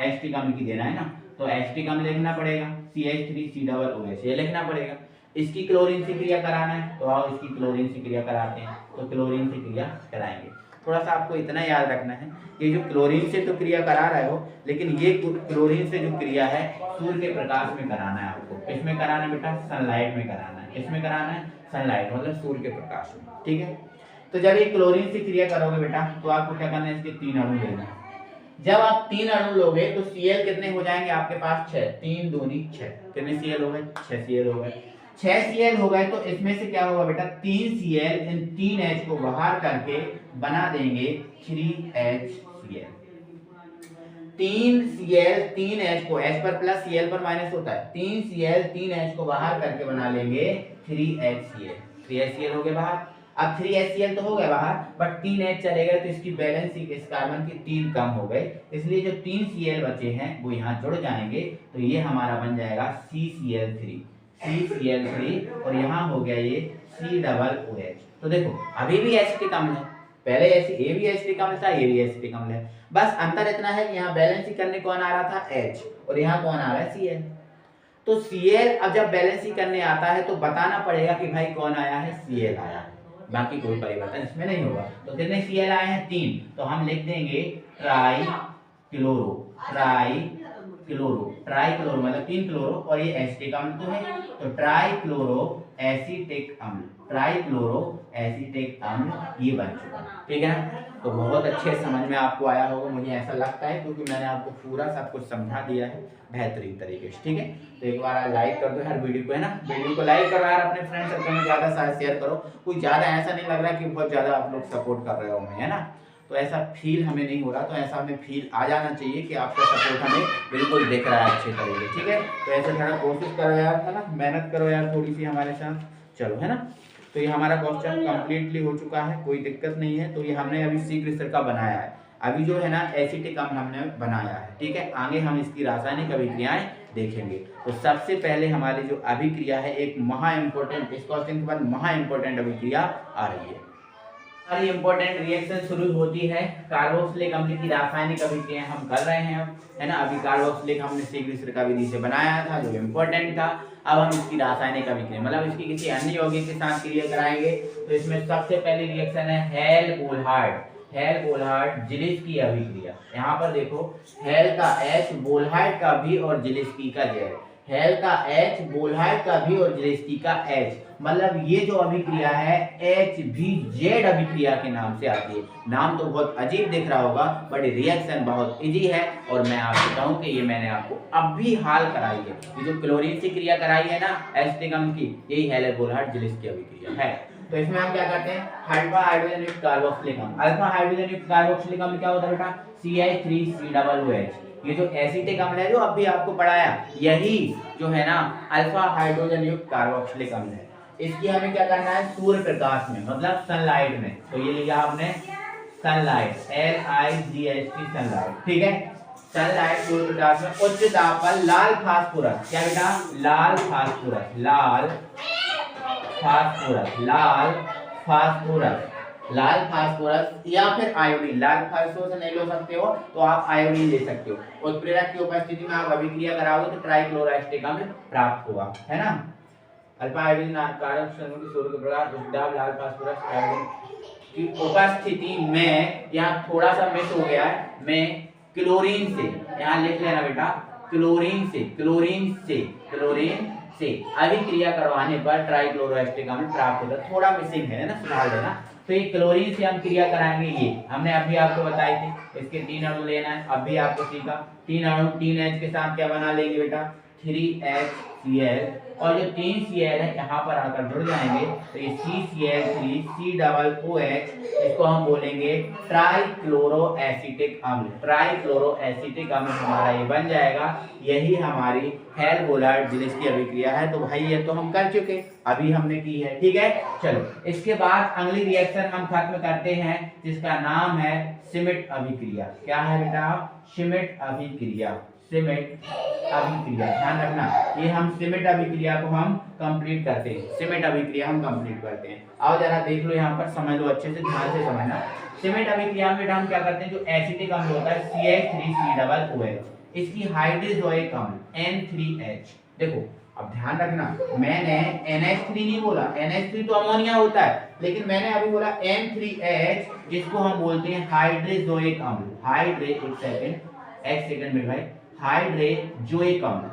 Speaker 1: एसिटिक अम्ल की देना है ना, तो एसिटिक अम्ल लिखना पड़ेगा CH3COOH, ये लिखना पड़ेगा। इसकी क्लोरीन से क्रिया कराना है, तो आओ इसकी क्लोरीन से क्रिया कराते हैं। तो क्लोरीन से क्रिया कराएंगे। थोड़ा सा आपको इतना याद रखना है, ये जो क्लोरीन से तो क्रिया करा रहे हो, लेकिन ये क्लोरीन से जो क्रिया है सूर्य के प्रकाश में कराना है आपको। किसमें कराना है बेटा, सनलाइट में कराना है। किसमें कराना है, सनलाइट, मतलब सूर्य के प्रकाश में, ठीक है। तो जब ये क्लोरीन से क्रिया करोगे बेटा, तो आपको क्या करना है, इसके 3 अणु लेना है। जब आप 3 अणु लोगे तो Cl कितने हो जाएंगे आपके पास, 6, 3 दूनी 6, कितने Cl हो गए, 6 Cl हो गए। 6 Cl हो गए, तो इसमें से क्या होगा बेटा, 3 Cl इन 3 H को बाहर करके बना देंगे 3HCl। 3 Cl 3 H को, H पर प्लस Cl पर माइनस होता है, 3 Cl 3 H को बाहर करके बना लेंगे 3HCl। 3HCl हो गए बाहर। अब 3HCl तो हो गया बाहर, बट 3 H चले गए तो इसकी बैलेंस इस कार्बन की 3 कम हो गए, इसलिए जो 3 Cl बचे हैं वो यहाँ जुड़ जाएंगे, तो ये हमारा बन जाएगा CCl3, और यहाँ हो गया ये COOH। तो देखो अभी भी एसिटिक अम्ल है, पहले ये भी एसिटिक अम्ल था, ये भी एसिटिक अम्ल है, बस अंतर इतना है कि यहाँ बैलेंस करने कौन आ रहा था, H, और यहाँ कौन आ रहा है, Cl। तो Cl अब जब बैलेंस करने आता है तो बताना पड़ेगा कि भाई कौन आया है, Cl आया है, बाकी कोई परिवर्तन इसमें नहीं होगा। तो कितने Cl आए हैं, 3, तो हम लिख देंगे ट्राई क्लोरो मतलब 3 क्लोरो, और ये एसिटिक अम्ल तो है, तो ट्राई क्लोरो एसिटिक अम्ल ये बन चुका है, ठीक है ना। तो बहुत अच्छे समझ में आपको आया होगा, मुझे ऐसा लगता है, क्योंकि मैंने आपको पूरा सब कुछ समझा दिया है बेहतरीन तरीके से, ठीक है। तो एक बार लाइक कर दो यार वीडियो को, है ना, वीडियो को लाइक करो यार, अपने फ्रेंड सर्कल में ज्यादा शेयर करो। कोई ज्यादा ऐसा नहीं लग रहा कि बहुत ज्यादा आप लोग सपोर्ट कर रहे हो हमें, है ना, तो ऐसा फील हमें नहीं हो रहा, तो ऐसा हमें फील आ जाना चाहिए कि आपका सपोर्ट हमें बिल्कुल दिख रहा है अच्छे तरीके, ठीक है। तो ऐसे थोड़ा कोशिश करो यार, है ना, मेहनत करो यार थोड़ी सी हमारे साथ, चलो, है ना। तो ये हमारा क्वेश्चन कंप्लीटली हो चुका है, कोई दिक्कत नहीं है। तो ये हमने अभी C का बनाया है, अभी जो है ना एसिटिक अम्ल हमने बनाया है, ठीक है। आगे हम इसकी रासायनिक अभिक्रियाएं देखेंगे। तो सबसे पहले हमारी जो अभिक्रिया है, एक महा इम्पोर्टेंट, इस क्वेश्चन के बाद महा इम्पोर्टेंट अभिक्रिया आ रही है। हमारी इंपॉर्टेंट रिएक्शन शुरू होती है कार्बोक्सिलिक अम्ल की रासायनिक अभिक्रिया हम कर रहे हैं, है ना। अभी कार्बोक्सिलिक हमने C का विधि से बनाया था जो इम्पोर्टेंट था। अब हम इसकी रासायनिक अभिक्रिया, मतलब इसकी किसी अन्य यौगिक के साथ क्रिया कराएंगे। तो इसमें सबसे पहली रिएक्शन है हेल बोल्हार्ड जिलिस्की अभिक्रिया। यहाँ पर देखो, हेल का H, बोल्हार्ड का भी और जिलिस्की का Z। हेल का H, बोल्हार्ड का भी और जिलिस्की का H, मतलब ये जो अभिक्रिया है HBZ अभिक्रिया के नाम से आती है। नाम तो बहुत अजीब दिख रहा होगा, बट रिएक्शन बहुत इजी है। और मैं आपको बताऊं कि ये मैंने आपको अभी हाल कराई है, ये जो क्लोरीन से क्रिया कराई है ना एसिटिक अम्ल की, यही हेल बोल्हार्ड जिलिस्की अभिक्रिया है। तो इसमें हम क्या करते हैं, अल्फा हाइड्रोजन युक्त कार्बोक्सिलिक अम्ल। अल्फा हाइड्रोजन युक्त कार्बोक्सिलिक अम्ल क्या होता है बेटा, CH3COOH। ये जो एसिटिक अम्ल है जो अभी आपको पढ़ाया, यही जो है ना अल्फा हाइड्रोजन युक्त कार्बोक्सिलिक अम्ल है। इसकी हमें क्या करना है, सूर्य प्रकाश में, मतलब सनलाइट में। तो ये लिखा आपने सनलाइट, SIGHT सनलाइट, ठीक है। सनलाइट सूर्य प्रकाश में उच्च ताप पर लाल फास्फोरस, क्या बेटा, लाल फास्फोरस, लाल फास्फोरस, लाल फास्फोरस, लाल फास्फोरस या फिर आयोडीन। लाल फास्फोरस नहीं ले सकते हो तो आप आयोडीन ले सकते हो। उत्प्रेरक की उपस्थिति में आप अभिक्रिया कराओगे तो ट्राइक्लोरोएसिटिक अम्ल प्राप्त होगा, है ना। अल्फा आयोडीन कारक समूह की सूर्य के प्रकाश उच्च दाब लाल फास्फोरस आयोडीन की उपस्थिति में, यहाँ थोड़ा सा मिस हो गया है, मैं क्लोरीन से, यहाँ लिख लेना बेटा, क्लोरीन से, क्लोरीन से अभिक्रिया करवाने पर ट्राइक्लोरोएसिटिक अम्ल प्राप्त होता है। थोड़ा मिसिंग है ना, सुधार देना। तो ये क्लोरीन से हम क्रिया कराएंगे, ये हमने अभी आपको बताई थी। इसके 3 अणु लेना है, अभी आपको सीखा। 3 अणु 3H के साथ क्या बना लेंगे बेटा, 3HCl, और जो 3Cl है यहाँ पर आकर जुड़ जाएंगे तो ये CCl3COOH, इसको हम बोलेंगे ट्राइक्लोरोएसिटिक अम्ल। ट्राइक्लोरोएसिटिक अम्ल हमारा ये बन जाएगा। यही हमारी हेल्थ जिलिस की अभिक्रिया है। तो भाई ये तो हम कर चुके, अभी हमने की है, ठीक है। चलो इसके बाद अगली रिएक्शन हम खत्म करते हैं जिसका नाम है श्मिट अभिक्रिया। क्या है बेटा, श्मिट अभिक्रिया, श्मिट अभिक्रिया। ध्यान रखना, ये हम श्मिट अभिक्रिया को हम कंप्लीट करते हैं, श्मिट अभिक्रिया हम कंप्लीट करते हैं। आओ जरा देख लो, यहाँ पर समझ लो, अच्छे से ध्यान से समझना। श्मिट अभिक्रिया में हम क्या करते हैं, जो एसिटिक अम्ल होता है CH3COOH, इसकी हाइड्रोजोइक अम्ल N3H। देखो अब ध्यान रखना, मैंने NH3 नहीं बोला, NH3 तो अमोनिया होता है, लेकिन मैंने अभी बोला N3H, जिसको हम बोलते हैं हाइड्रोजोइक अम्ल। एक सेकंड में भाई, हाइड्रोजोइक अम्ल,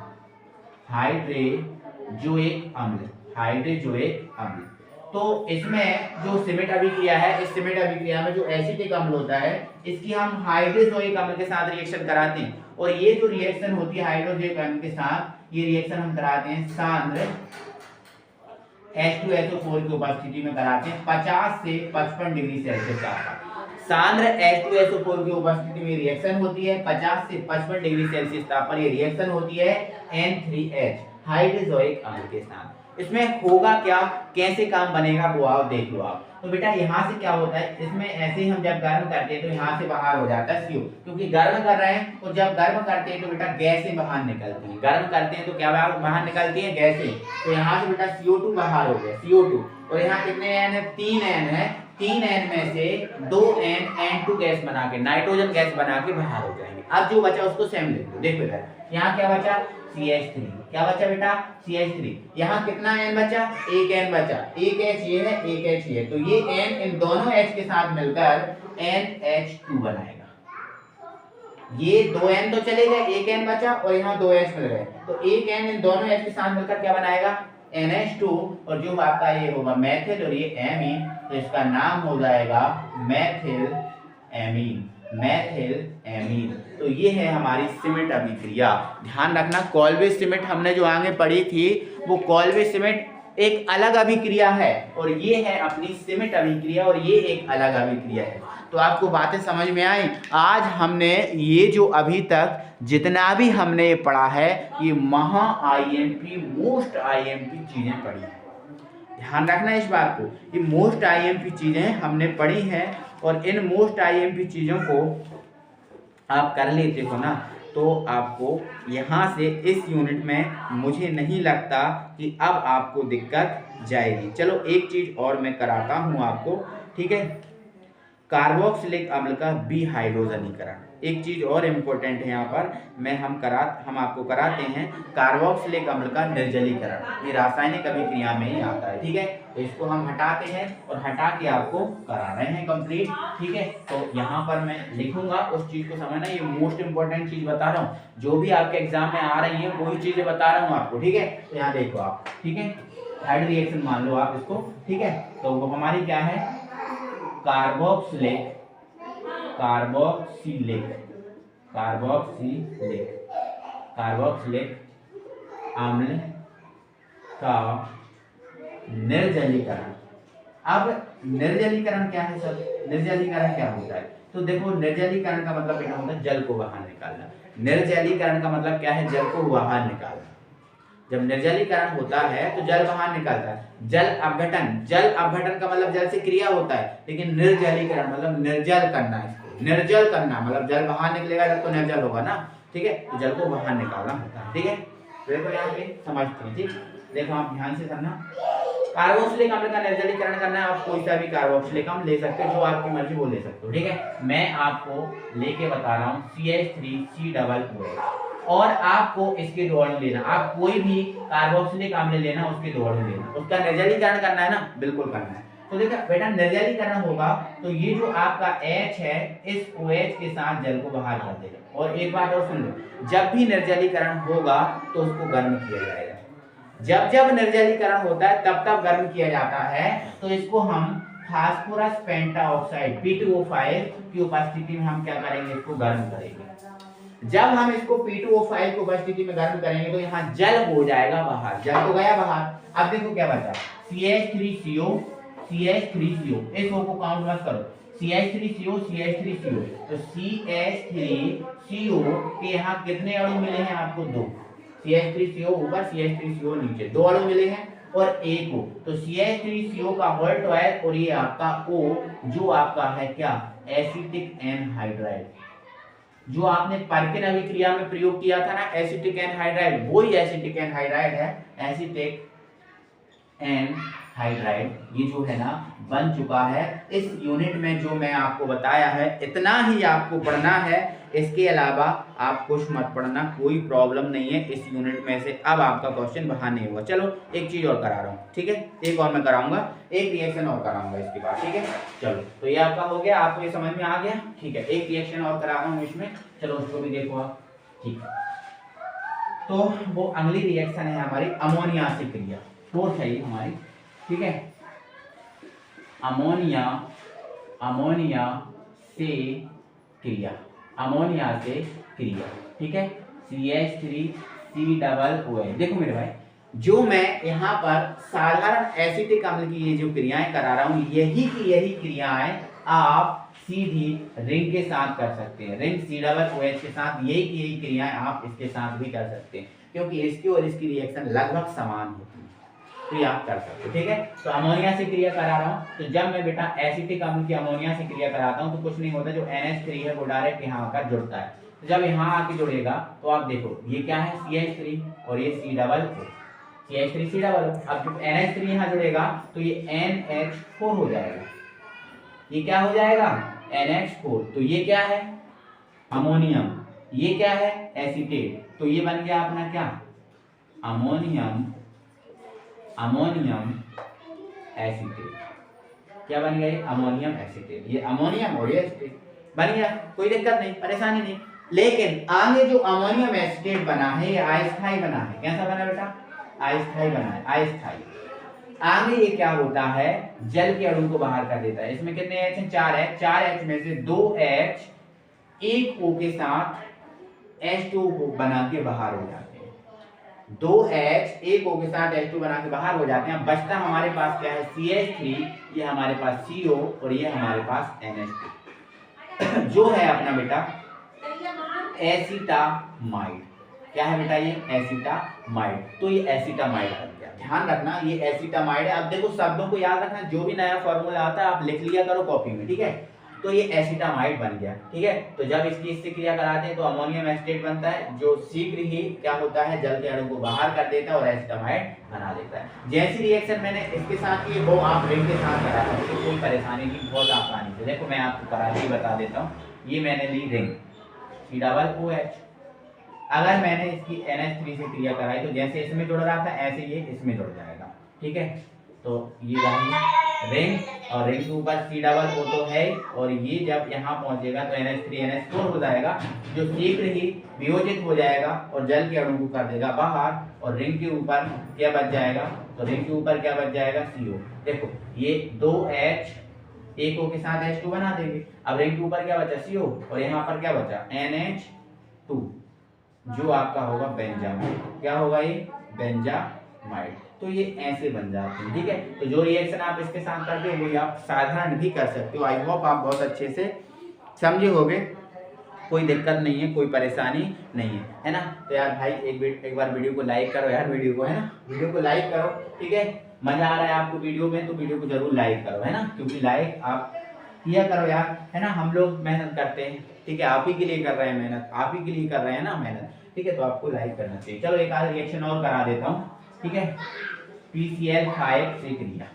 Speaker 1: हाइड्रोजोइक अम्ल, हाइड्रोजोइक अम्ल। तो इसमें जो श्मिट अभिक्रिया है, इस श्मिट अभिक्रिया में जो एसिटिक अम्ल होता है, इसकी हम हाइड्रोजोइक अम्ल के साथ रिएक्शन कराते हैं। और ये जो रिएक्शन होती है हाइड्रोजोइक अम्ल के साथ, ये रिएक्शन हम कराते हैं सांद्र H2SO4 की उपस्थिति में कराते हैं 50 से 55 डिग्री सेल्सियस तापमान। सांद्र H2SO4 की उपस्थिति में रिएक्शन होती है 50 से 55 डिग्री सेल्सियस तापमान। ये रिएक्शन होती है N3H हाइड्रोजोइक अम्ल के साथ। इसमें होगा क्या, कैसे काम बनेगा वो आप देख लो आप। तो बेटा यहाँ से क्या होता है, इसमें ऐसे ही हम जब गर्म करते हैं तो यहाँ से बाहर हो जाता है CO, क्योंकि गर्म कर रहे हैं। और जब गर्म करते हैं तो बेटा गैसें बाहर निकलती हैं। गर्म करते हैं तो क्या बाहर निकलती है, गैसें। तो यहाँ से बेटा CO2 बाहर हो गया, CO2। और यहाँ कितने N है, 3 N है। 3 N में से 2 N N2 गैस बना के, नाइट्रोजन गैस बना के बाहर हो जाएंगे। अब जो बचा उसको सेम लिख दो। देखो बेटा यहाँ क्या बचा, CH3। क्या बचा बेटा, CH3। यहाँ कितना N बचा, एक N बचा। एक H ये है, एक H ये है। तो ये N इन दोनों H के साथ मिलकर NH2 बनाएगा। ये 2 N तो चले गए, एक N बचा और यहाँ 2 H मिल गए। तो एक N इन दोनों H के साथ मिलकर क्या बनाएगा, NH2। और जो आपका ये होगा मैथिल और ये एमीन, तो इसका नाम हो जाएगा मैथिल एमीन, मैथिल एमीन। तो ये है हमारी श्मिट अभिक्रिया। ध्यान रखना, कॉल्वे श्मिट हमने जो आगे पढ़ी थी वो कॉल्वे श्मिट एक अलग अभिक्रिया है, और ये है अपनी श्मिट अभिक्रिया, और ये एक अलग अभिक्रिया है। तो आपको बातें समझ में आई। आज हमने ये जो अभी तक जितना भी हमने ये पढ़ा है, ये महा IMP मोस्ट IMP चीजें पढ़ी हैं। ध्यान रखना इस बात को, ये मोस्ट IMP चीजें हमने पढ़ी हैं। और इन मोस्ट IMP चीजों को आप कर लेते हो ना, तो आपको यहाँ से इस यूनिट में मुझे नहीं लगता कि अब आपको दिक्कत जाएगी। चलो एक चीज और मैं कराता हूँ आपको, ठीक है। कार्बोक्सिलिक अम्ल का विहाइड्रोजनीकरण, एक चीज और इम्पोर्टेंट है यहाँ पर, हम आपको कराते हैं कार्बोक्सिलिक अम्ल का निर्जलीकरण। ये रासायनिक अभिक्रिया में ही आता है, ठीक है। तो इसको हम हटाते हैं और हटा के आपको करा रहे हैं कंप्लीट, ठीक है। तो यहाँ पर मैं लिखूंगा, उस चीज को समझना। ये मोस्ट इंपॉर्टेंट चीज बता रहा हूँ, जो भी आपके एग्जाम में आ रही है वही चीजें बता रहा हूँ आपको, ठीक है। तो यहाँ देखो आप, ठीक है, हेड रिएक्शन मान लो आप इसको, ठीक है। तो वो हमारी क्या है, कार्बोक्सिलिक अम्ल का निर्जलीकरण, अब निर्जलीकरण क्या है सर? निर्जलीकरण क्या होता है? तो देखो निर्जलीकरण का मतलब बेटा होता है जल को बाहर निकालना। निर्जलीकरण का मतलब क्या है? जल को बाहर निकालना। जब निर्जलीकरण होता है तो जल बाहर निकलता है। जल अपघटन का मतलब जल से क्रिया होता है, लेकिन निर्जलीकरण मतलब निर्जल करना। इसको निर्जल करना मतलब जल बाहर निकलेगा जब तो निर्जल होगा ना, ठीक है, तो जल को बाहर निकालना होता है, ठीक है। देखो यहाँ पे समझते हैं, ठीक। देखो आप ध्यान से करना। कार्बोक्सिलिक अम्ल का निर्जलीकरण करना है, आप कोई सा भी कार्बोक्सिलिक अम्ल ले सकते हो, जो आपकी मर्जी वो ले सकते हो, ठीक है। मैं आपको लेके बता रहा हूँ CH3COOH, और आपको इसके दो अणु लेना। आप कोई भी कार्बोक्सिलिक अम्ल लेना, उसके दो अणु लेना, उसका निर्जलीकरण करना है ना, बिल्कुल करना है। तो देखा बेटा निर्जलीकरण होगा तो ये जो आपका H है इस OH के साथ जल को बाहर कर देगा। और एक बात और सुन लो, जब भी निर्जलीकरण होगा तो उसको गर्म किया जाएगा। जब जब निर्जलीकरण होता है तब तब गर्म किया जाता है। तो इसको हम फास्फोरस पेंटाऑक्साइड P2O5 की उपस्थिति में हम क्या करेंगे? इसको गर्म करेंगे। जब हम इसको P2O5 की उपस्थिति में गर्म करेंगे तो यहाँ जल हो जाएगा बाहर। जल तो गया बाहर। अब देखो क्या बचा, CH3CO इस O को काउंट मत करो, CH3CO तो CH3CO के यहाँ कितने अणु मिले हैं आपको? दो। CH3CO ऊपर, CH3CO नीचे, दो अणु मिले हैं और एक O। तो CH3CO का होल ट्वाइस और ये आपका O जो आपका है क्या? Acetic anhydride. जो आपने पर्किन अभिक्रिया में प्रयोग किया था ना एसिटिक एनहाइड्राइड, वही एसिटिक एनहाइड्राइड है। एसिटिक एनहाइड्राइड ये जो है ना बन चुका है। इस यूनिट में जो मैं आपको बताया है इतना ही आपको पढ़ना है, इसके अलावा आप कुछ मत पढ़ना, कोई प्रॉब्लम नहीं है इस यूनिट में से। अब आपका क्वेश्चन बाहर नहीं हुआ। चलो एक चीज और करा रहा हूँ, ठीक है, एक और मैं कराऊंगा, एक रिएक्शन और कराऊंगा इसके बाद, ठीक है। चलो तो ये आपका हो गया, आपको ये समझ में आ गया, ठीक है। एक रिएक्शन और करा रहा हूँ इसमें, चलो उसको भी देखो आप, ठीक है। तो वो अगली रिएक्शन है हमारी अमोनिया से क्रिया, फोर्थ है ये हमारी, ठीक है। अमोनिया से क्रिया, अमोनिया से क्रिया, ठीक है। CH3COOH। देखो मेरे भाई, जो मैं यहाँ पर साधारण एसिटिक अम्ल की ये जो क्रियाएं करा रहा हूँ, यही की यही क्रियाएं आप सीधी रिंग के साथ कर सकते हैं। रिंग COOH के साथ यही की यही क्रियाएं आप इसके साथ भी कर सकते हैं, क्योंकि इसकी और इसकी रिएक्शन लगभग समान होती है, तो ये आप कर सकते हो, ठीक है। तो अमोनिया से क्रिया करा रहा हूँ, तो जब मैं बेटा एसिटिक अम्ल की अमोनिया से क्रिया कराता हूँ तो कुछ नहीं होता, जो NH3 है वो डायरेक्ट यहाँ आकर जुड़ता है। तो जब यहाँ आके जुड़ेगा तो आप देखो ये क्या है, CH3 और ये COO, CH3COO। अब जब NH3 यहाँ जुड़ेगा तो ये NH4 हो जाएगा। ये क्या हो जाएगा? NH4। तो ये क्या है? अमोनियम। ये क्या है? एसीटेट। तो ये बन गया अपना क्या? Ammonium acetate. क्या बन गया? Ammonium acetate. ये अमोनियम और ये एसीटेट बन गया, कोई दिक्कत नहीं, परेशानी नहीं। लेकिन आगे जो अमोनियम एसीटेट बना है ये अस्थायी बना है। कैसा बना बेटा? अस्थायी बना है, अस्थायी। आगे ये क्या होता है? जल के अणु को बाहर कर देता है। इसमें कितने H हैं? 4 H। 4 H में से 2 H एक O के साथ H2 को बना के बाहर हो जाते हैं। 2 H एक O के साथ H2 बना के बाहर हो जाते हैं। बचता हमारे पास क्या है? CH3, ये हमारे पास CO और ये हमारे पास NH2 जो है अपना बेटा एसिटामाइड। क्या है बेटा? ये एसिटामाइड। तो ये एसिटामाइड बन गया। ध्यान रखना ये एसिटामाइड है। अब देखो शब्दों को याद रखना, जो भी नया फॉर्मूला आता है आप लिख लिया करो कॉपी में, ठीक है। तो ये एसिटामाइड बन गया, ठीक है। तो जब इसकी इससे क्रिया कराते हैं तो अमोनियम एसिटेट बनता है, जो शीघ्र ही क्या होता है? जल के अणु को बाहर कर देता है और एसिटामाइड बना देता है। जैसी रिएक्शन मैंने इसके साथ की वो आप रिंग के साथ करा सकते हो, कोई परेशानी नहीं, बहुत आसानी से। देखो मैं आपको करा के बता देता हूँ। ये मैंने ली रिंग COOH। अगर मैंने इसकी NH3 से क्रिया कराई तो जैसे इसमें जुड़ रहा था ऐसे ये इसमें जुड़ जाएगा, ठीक है। तो ये रही रिंग और रिंग के ऊपर COO तो है, और ये जब यहाँ पहुंचेगा तो NH3 NH4 हो जाएगा, जो शीघ्र ही वियोजित हो जाएगा और जल के अणु को कर देगा बाहर। और रिंग के ऊपर क्या बच जाएगा? तो रिंग के ऊपर क्या बच जाएगा? CO। देखो ये 2 H एक O के साथ H2 बना देंगे। अब रिंग के ऊपर क्या बचा? CO और यहाँ पर क्या बचा? NH2 जो आपका होगा बेंजामाइड। क्या होगा? ये बेंजामाइड। माइड। तो ये ऐसे बन जाते हैं, ठीक है। तो जो रिएक्शन आप इसके साथ करते हो वही आप साधारण भी कर सकते हो। आई होप आप बहुत अच्छे से समझे होगे, कोई दिक्कत नहीं है, कोई परेशानी नहीं है ना। तो यार भाई एक बार वीडियो को लाइक करो यार, वीडियो को, है ना, वीडियो को लाइक करो, ठीक है। मजा आ रहा है आपको वीडियो में तो वीडियो को जरूर लाइक करो, है ना, क्योंकि लाइक आप किया करो यार, है ना। हम लोग मेहनत करते हैं, ठीक है, आप ही के लिए कर रहे हैं मेहनत, आप ही के लिए कर रहे हैं ना मेहनत, ठीक है। तो आपको लाइक करना चाहिए। चलो एक आध रिएक्शन और करा देता हूँ, ठीक है। PCl5 से क्रिया,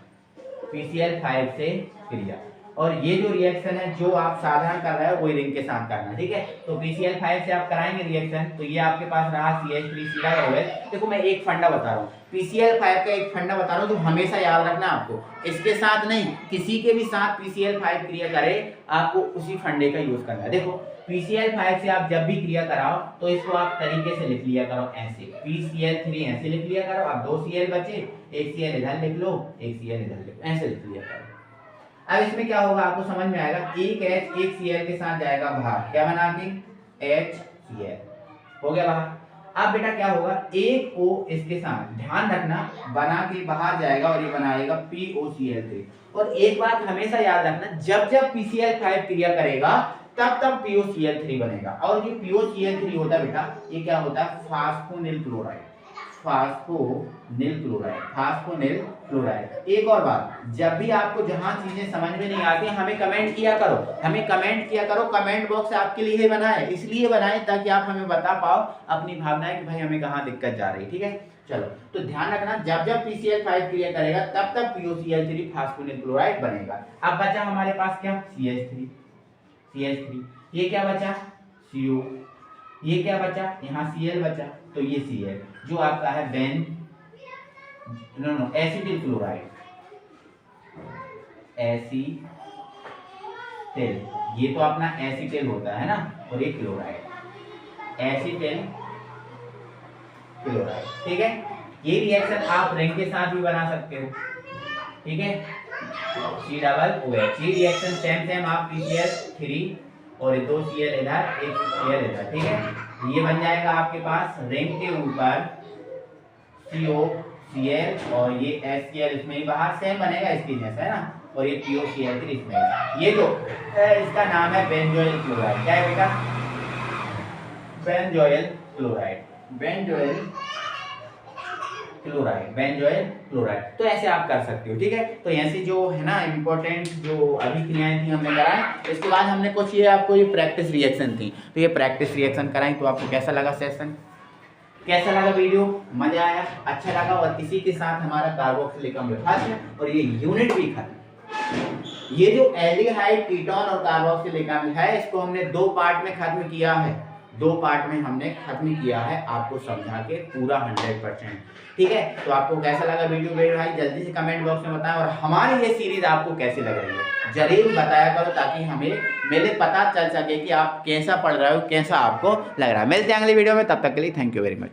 Speaker 1: PCl5 से क्रिया, और ये जो रिएक्शन है जो आप साधारण कर रहे हो वही रिंग के साथ करना, ठीक है। तो PCl5 से आप कराएंगे रिएक्शन, तो ये आपके पास रहा CH3 देखो मैं एक फंडा बता रहा हूँ, PCl5 का एक फंडा बता रहा हूँ जो हमेशा याद रखना आपको, इसके साथ नहीं, किसी के भी साथ PCl5 क्रिया करे आपको उसी फंडे का यूज करना है। देखो PCl5 से आप जब भी क्रिया कराओ तो इसको आप तरीके से लिख लिया करो, ऐसे PCl3 ऐसे लिख लिया करो, अब 2 Cl बचे, एक Cl इधर लिख लो, एक Cl इधर लिख लो, ऐसे लिख लिया करो। अब इसमें क्या होगा आपको समझ में आएगा, एक H एक Cl के साथ जाएगा बाहर, क्या बना के HCl हो गया बाहर। अब बेटा क्या होगा, एक O इसके साथ, ध्यान रखना, बना के बाहर जाएगा और ये बनाएगा POCl3। और एक बात हमेशा याद रखना, जब जब PCl5 क्रिया करेगा तब तब POCl3 बनेगा। और ये POCl3 होता है बेटा, ये क्या होता है, फास्फोनिल क्लोराइड, फास्फोनिल क्लोराइड, फास्फोनिल क्लोराइड। एक और बात, जब भी आपको जहां चीजें समझ में नहीं आती हमें कमेंट किया करो, हमें कमेंट किया करो, कमेंट बॉक्स आपके लिए बना है, इसलिए बनाए ताकि आप हमें बता पाओ अपनी भावनाएं कि भाई हमें कहाँ दिक्कत जा रही है, ठीक है। चलो तो ध्यान रखना, जब जब PCl5 क्रिया करेगा तब तक POCl3 फास्फोनिल क्लोराइड बनेगा। अब बचा हमारे पास क्या, CH3, ये क्या बचा, CO, ये क्या बचा, यहाँ Cl बचा, तो ये Cl जो आपका है एसिटिल क्लोराइड, एसिटिल, ये तो अपना एसिटिल होता है ना, और ये क्लोराइड, एसिटिल क्लोराइड, ठीक है। ये रिएक्शन आप रिंग के साथ भी बना सकते हो, ठीक है, C≡OH। ये रिएक्शन सेम आप PCl3 और 2 Cl इधर, एक Cl इधर, ठीक है। ये बन जाएगा आपके पास रिंग के ऊपर COCl और ये HCl इसमें ही बाहर सेम बनेगा इसकी जैसा, है ना, और ये POCl3 इसमें। ये जो इसका नाम है बेंजोइल क्लोराइड, क्या है बेटा, benzoyl chloride, benzoyl chloride, benzoyl chloride. तो ऐसे आप कर सकते हो, ठीक है। तो ऐसे जो है ना इंपॉर्टेंट जो अभी क्रियाएं थी हमने कराए, इसके बाद हमने कुछ ये आपको ये प्रैक्टिस रिएक्शन थी, तो ये प्रैक्टिस रिएक्शन कराई। तो आपको कैसा लगा सेशन, कैसा लगा वीडियो, मजा आया, अच्छा लगा। और इसी के साथ हमारा कार्बोक्सिलिक अम्ल खत्म और ये यूनिट भी खत्म। ये जो एल्डिहाइड, कीटोन और कार्बोक्सिलिक अम्ल है इसको हमने 2 पार्ट में खत्म किया है, 2 पार्ट में हमने खत्म किया है, आपको समझा के पूरा 100%, ठीक है। तो आपको कैसा लगा वीडियो मेरे भाई, जल्दी से कमेंट बॉक्स में बताएं। और हमारी ये सीरीज आपको कैसी लग रही है जरूर बताया करो, ताकि हमें मेरे पता चल सके कि आप कैसा पढ़ रहे हो, कैसा आपको लग रहा है। मिलते हैं अगली वीडियो में, तब तक के लिए थैंक यू वेरी मच।